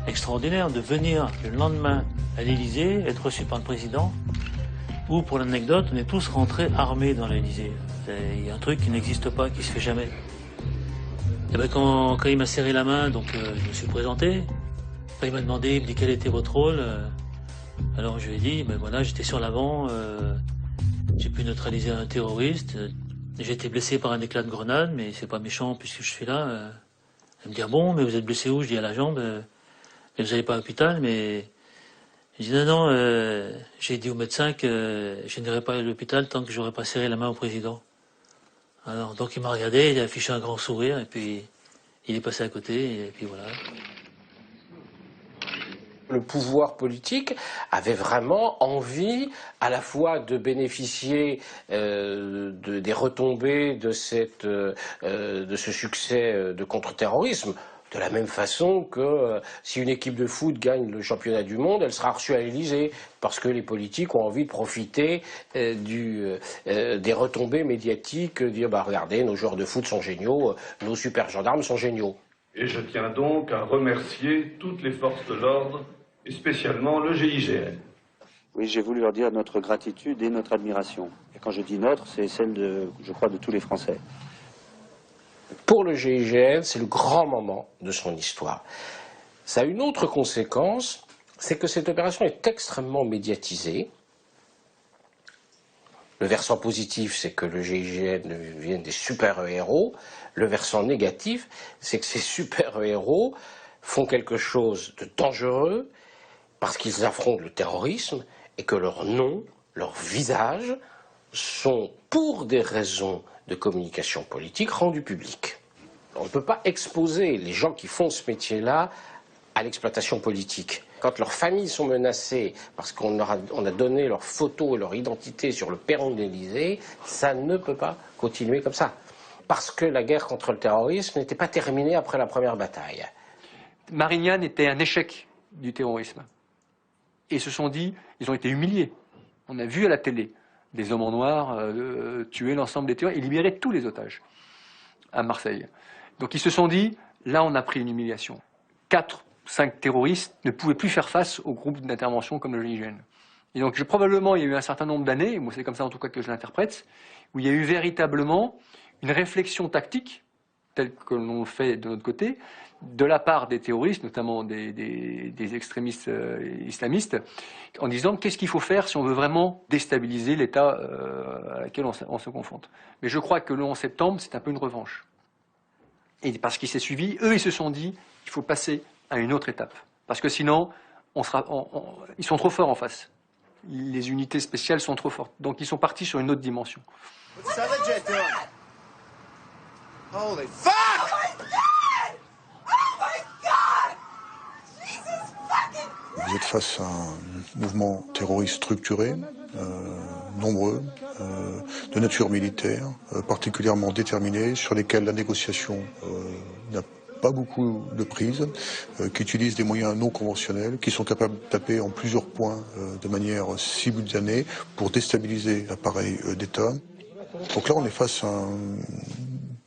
extraordinaire de venir le lendemain à l'Élysée, être reçu par le président, où, pour l'anecdote, on est tous rentrés armés dans l'Élysée. Il y a un truc qui n'existe pas, qui se fait jamais. Et ben quand il m'a serré la main, donc je me suis présenté. Après, il m'a demandé, il me dit quel était votre rôle. Alors je lui ai dit, ben voilà, j'étais sur l'avant, j'ai pu neutraliser un terroriste. J'ai été blessé par un éclat de grenade, mais c'est pas méchant puisque je suis là. Elle me dit, ah bon, mais vous êtes blessé où? Je dis, à la jambe. Et vous n'allez pas à l'hôpital, mais... Je dis, non, j'ai dit au médecin que je n'irai pas à l'hôpital tant que j'aurais pas serré la main au président. Alors, donc il m'a regardé, il a affiché un grand sourire, et puis il est passé à côté, et puis voilà. Le pouvoir politique avait vraiment envie à la fois de bénéficier des retombées de ce succès de contre-terrorisme, de la même façon que si une équipe de foot gagne le championnat du monde, elle sera reçue à l'Élysée, parce que les politiques ont envie de profiter des retombées médiatiques, dire bah regardez, nos joueurs de foot sont géniaux, nos super gendarmes sont géniaux. Et je tiens donc à remercier toutes les forces de l'ordre, et spécialement le GIGN. Oui, j'ai voulu leur dire notre gratitude et notre admiration. Et quand je dis notre, c'est celle je crois, de tous les Français. Pour le GIGN, c'est le grand moment de son histoire. Ça a une autre conséquence, c'est que cette opération est extrêmement médiatisée. Le versant positif, c'est que le GIGN devienne des super-héros. Le versant négatif, c'est que ces super-héros font quelque chose de dangereux parce qu'ils affrontent le terrorisme et que leur nom, leur visage sont, pour des raisons de communication politique, rendus publics. On ne peut pas exposer les gens qui font ce métier-là à l'exploitation politique. Quand leurs familles sont menacées parce qu'on a donné leurs photos et leur identité sur le perron de l'Élysée, ça ne peut pas continuer comme ça. Parce que la guerre contre le terrorisme n'était pas terminée après la première bataille. Marignane était un échec du terrorisme. Et ils se sont dit, ils ont été humiliés. On a vu à la télé des hommes en noir tuer l'ensemble des terroristes et libérer tous les otages à Marseille. Donc ils se sont dit, là on a pris une humiliation. 4, 5 terroristes ne pouvaient plus faire face aux groupes d'intervention comme le GIGN. Et donc probablement il y a eu un certain nombre d'années, moi c'est comme ça en tout cas que je l'interprète, où il y a eu véritablement une réflexion tactique, telle que l'on le fait de notre côté, de la part des terroristes, notamment des extrémistes islamistes, en disant qu'est-ce qu'il faut faire si on veut vraiment déstabiliser l'État à laquelle on se confronte. Mais je crois que le 11 septembre, c'est un peu une revanche. Et parce qu'il s'est suivi, eux, ils se sont dit qu'il faut passer à une autre étape. Parce que sinon, ils sont trop forts en face. Les unités spéciales sont trop fortes. Donc ils sont partis sur une autre dimension. Holy fuck! Vous êtes face à un mouvement terroriste structuré, nombreux, de nature militaire, particulièrement déterminé, sur lesquels la négociation n'a pas beaucoup de prise, qui utilisent des moyens non conventionnels, qui sont capables de taper en plusieurs points de manière simultanée pour déstabiliser l'appareil d'État. Donc là, on est face à un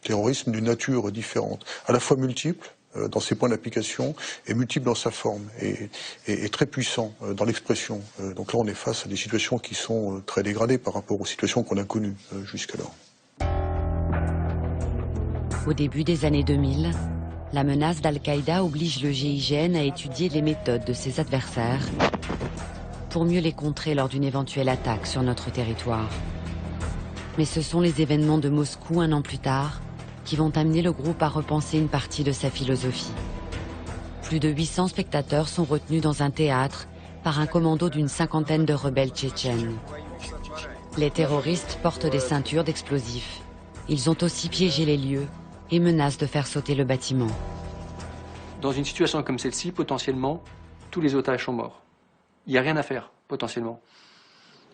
terrorisme d'une nature différente, à la fois multiple dans ses points d'application et multiple dans sa forme et très puissant dans l'expression. Donc là, on est face à des situations qui sont très dégradées par rapport aux situations qu'on a connues jusqu'alors. Au début des années 2000, la menace d'Al-Qaïda oblige le GIGN à étudier les méthodes de ses adversaires pour mieux les contrer lors d'une éventuelle attaque sur notre territoire. Mais ce sont les événements de Moscou un an plus tard qui vont amener le groupe à repenser une partie de sa philosophie. Plus de 800 spectateurs sont retenus dans un théâtre par un commando d'une cinquantaine de rebelles tchétchènes. Les terroristes portent des ceintures d'explosifs. Ils ont aussi piégé les lieux et menacent de faire sauter le bâtiment. Dans une situation comme celle-ci, potentiellement, tous les otages sont morts. Il n'y a rien à faire, potentiellement.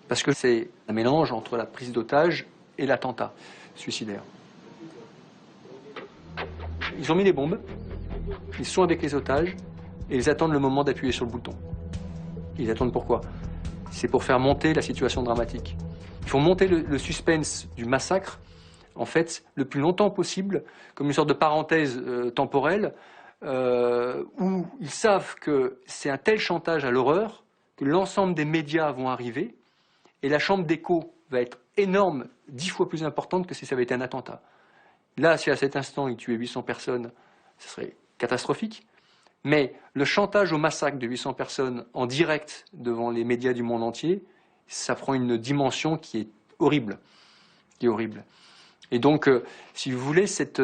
Parce que c'est un mélange entre la prise d'otages et l'attentat suicidaire. Ils ont mis des bombes, ils sont avec les otages et ils attendent le moment d'appuyer sur le bouton. Ils attendent pourquoi? C'est pour faire monter la situation dramatique. Il faut monter le suspense du massacre, en fait, le plus longtemps possible, comme une sorte de parenthèse temporelle, où ils savent que c'est un tel chantage à l'horreur que l'ensemble des médias vont arriver, et la chambre d'écho va être énorme, 10 fois plus importante que si ça avait été un attentat. Là, si à cet instant il tuait 800 personnes, ce serait catastrophique. Mais le chantage au massacre de 800 personnes en direct devant les médias du monde entier, ça prend une dimension qui est horrible. Et donc, si vous voulez, cette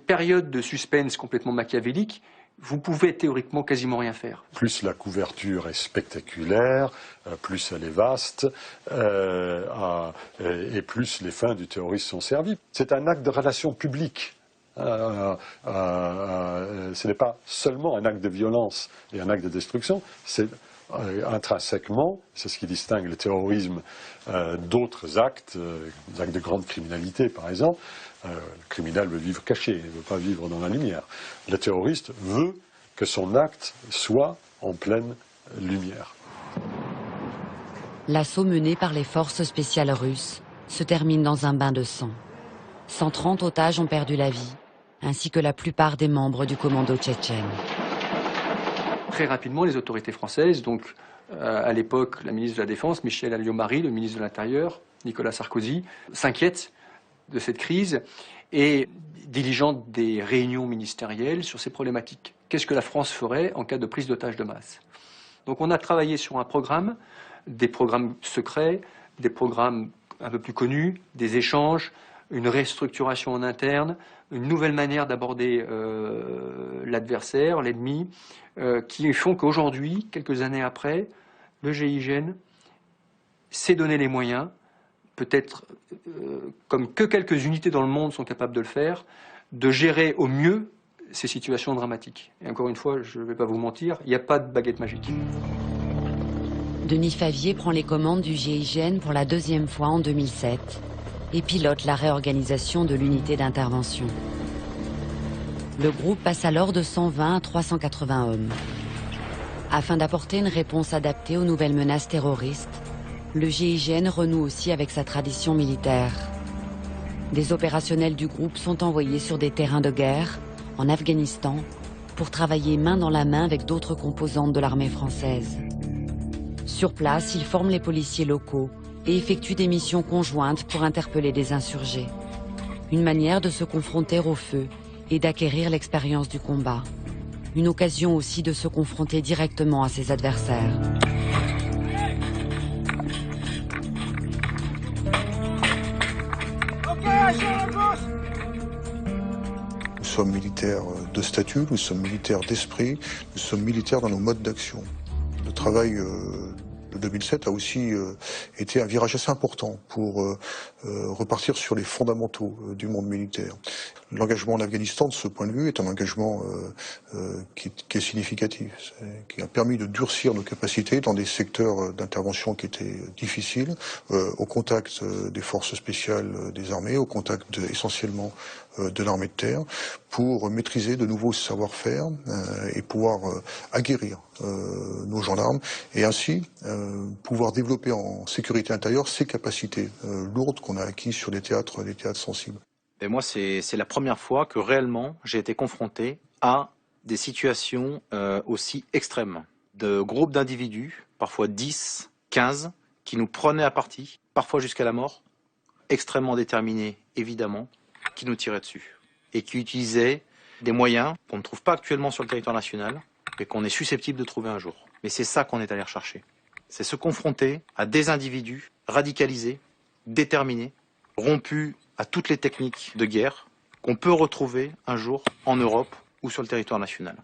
période de suspense complètement machiavélique, vous pouvez théoriquement quasiment rien faire. Plus la couverture est spectaculaire, plus elle est vaste, et plus les fins du terrorisme sont servies. C'est un acte de relation publique. Ce n'est pas seulement un acte de violence et un acte de destruction, c'est intrinsèquement, c'est ce qui distingue le terrorisme d'autres actes, des actes de grande criminalité par exemple. Le criminel veut vivre caché, il ne veut pas vivre dans la lumière. Le terroriste veut que son acte soit en pleine lumière. L'assaut mené par les forces spéciales russes se termine dans un bain de sang. 130 otages ont perdu la vie, ainsi que la plupart des membres du commando tchétchène. Très rapidement, les autorités françaises, donc à l'époque la ministre de la Défense, Michel Alliot-Marie, le ministre de l'Intérieur, Nicolas Sarkozy, s'inquiètent de cette crise et diligentent des réunions ministérielles sur ces problématiques. Qu'est-ce que la France ferait en cas de prise d'otages de masse? Donc on a travaillé sur un programme, des programmes secrets, des programmes un peu plus connus, des échanges, une restructuration en interne, une nouvelle manière d'aborder l'adversaire, l'ennemi, qui font qu'aujourd'hui, quelques années après, le GIGN s'est donné les moyens, peut-être comme que quelques unités dans le monde sont capables de le faire, de gérer au mieux ces situations dramatiques. Et encore une fois, je ne vais pas vous mentir, il n'y a pas de baguette magique. Denis Favier prend les commandes du GIGN pour la deuxième fois en 2007 et pilote la réorganisation de l'unité d'intervention. Le groupe passe alors de 120 à 380 hommes. Afin d'apporter une réponse adaptée aux nouvelles menaces terroristes, le GIGN renoue aussi avec sa tradition militaire. Des opérationnels du groupe sont envoyés sur des terrains de guerre, en Afghanistan, pour travailler main dans la main avec d'autres composantes de l'armée française. Sur place, ils forment les policiers locaux et effectuent des missions conjointes pour interpeller des insurgés. Une manière de se confronter au feu et d'acquérir l'expérience du combat. Une occasion aussi de se confronter directement à ses adversaires. Nous sommes militaires de statut, nous sommes militaires d'esprit, nous sommes militaires dans nos modes d'action. Le travail de 2007 a aussi été un virage assez important pour repartir sur les fondamentaux du monde militaire. L'engagement en Afghanistan, de ce point de vue, est un engagement qui est significatif, qui a permis de durcir nos capacités dans des secteurs d'intervention qui étaient difficiles, au contact des forces spéciales des armées, au contact essentiellement de l'armée de terre, pour maîtriser de nouveaux savoir-faire et pouvoir aguerrir nos gendarmes et ainsi pouvoir développer en sécurité intérieure ces capacités lourdes qu'on a acquises sur des théâtres sensibles. Et moi, c'est la première fois que réellement j'ai été confronté à des situations aussi extrêmes. De groupes d'individus, parfois 10, 15, qui nous prenaient à partie, parfois jusqu'à la mort, extrêmement déterminés, évidemment, qui nous tiraient dessus. Et qui utilisaient des moyens qu'on ne trouve pas actuellement sur le territoire national, mais qu'on est susceptible de trouver un jour. Mais c'est ça qu'on est allé rechercher. C'est se confronter à des individus radicalisés, déterminés, rompus à toutes les techniques de guerre qu'on peut retrouver un jour en Europe ou sur le territoire national.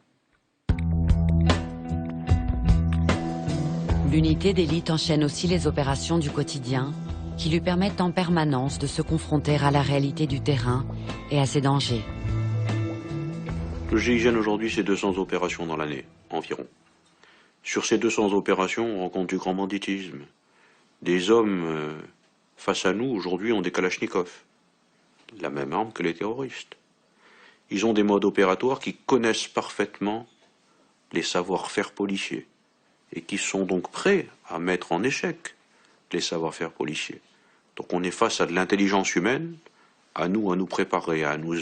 L'unité d'élite enchaîne aussi les opérations du quotidien qui lui permettent en permanence de se confronter à la réalité du terrain et à ses dangers. Le GIGN aujourd'hui, c'est 200 opérations dans l'année, environ. Sur ces 200 opérations, on rencontre du grand banditisme. Des hommes face à nous, aujourd'hui, ont des kalachnikovs. La même arme que les terroristes. Ils ont des modes opératoires qui connaissent parfaitement les savoir-faire policiers et qui sont donc prêts à mettre en échec les savoir-faire policiers. Donc on est face à de l'intelligence humaine, à nous préparer, à nous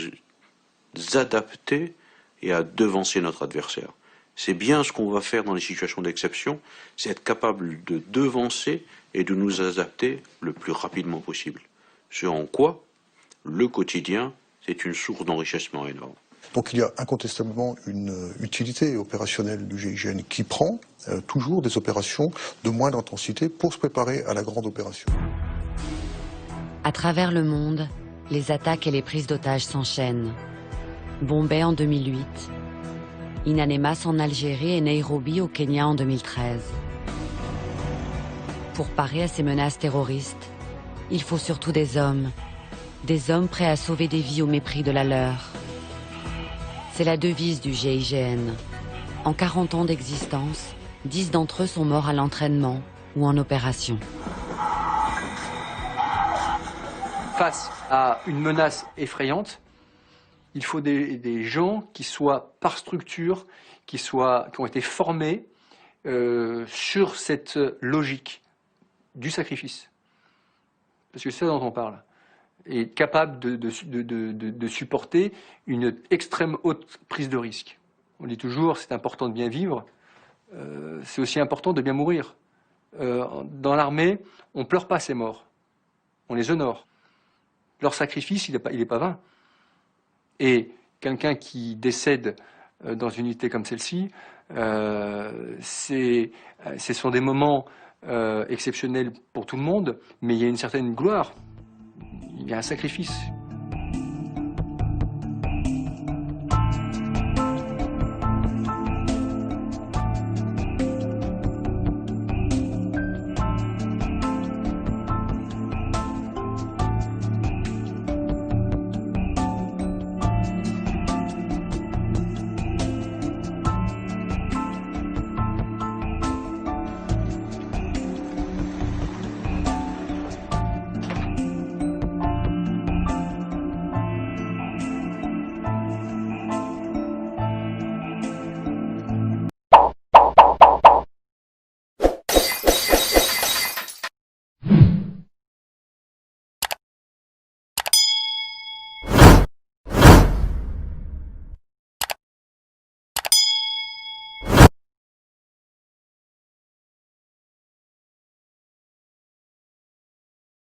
adapter et à devancer notre adversaire. C'est bien ce qu'on va faire dans les situations d'exception, c'est être capable de devancer et de nous adapter le plus rapidement possible. Ce en quoi le quotidien, c'est une source d'enrichissement énorme. Donc il y a incontestablement une utilité opérationnelle du GIGN qui prend toujours des opérations de moindre intensité pour se préparer à la grande opération. À travers le monde, les attaques et les prises d'otages s'enchaînent. Bombay en 2008, Inanemas en Algérie et Nairobi au Kenya en 2013. Pour parer à ces menaces terroristes, il faut surtout des hommes prêts à sauver des vies au mépris de la leur. C'est la devise du GIGN. En 40 ans d'existence, 10 d'entre eux sont morts à l'entraînement ou en opération. Face à une menace effrayante, il faut des gens qui soient par structure, qui ont été formés sur cette logique du sacrifice. Parce que c'est ça dont on parle. Et capable de supporter une extrême haute prise de risque. On dit toujours, c'est important de bien vivre, c'est aussi important de bien mourir. Dans l'armée, on ne pleure pas ces morts, on les honore. Leur sacrifice, il n'est pas vain. Et quelqu'un qui décède dans une unité comme celle-ci, ce sont des moments exceptionnels pour tout le monde, mais il y a une certaine gloire, il y a un sacrifice.